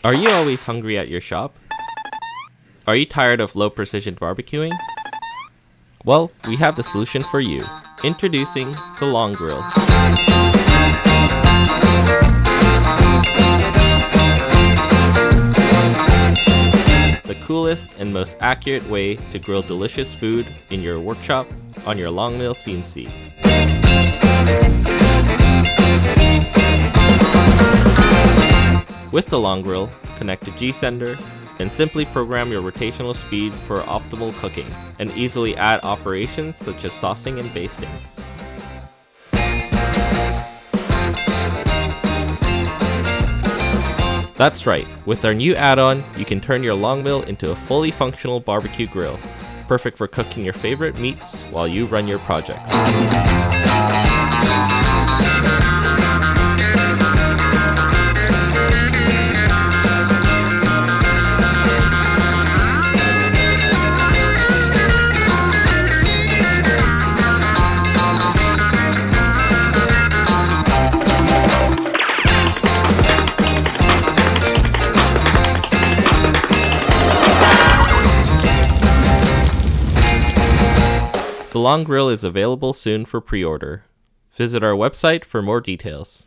Are you always hungry at your shop? Are you tired of low precision barbecuing? Well, we have the solution for you. Introducing the Longrill. The coolest and most accurate way to grill delicious food in your workshop on your LongMill CNC. With the Longrill, connect to gSender and simply program your rotational speed for optimal cooking and easily add operations such as saucing and basting. That's right, with our new add-on, you can turn your LongMill into a fully functional barbecue grill, perfect for cooking your favorite meats while you run your projects. The Longrill is available soon for pre-order. Visit our website for more details.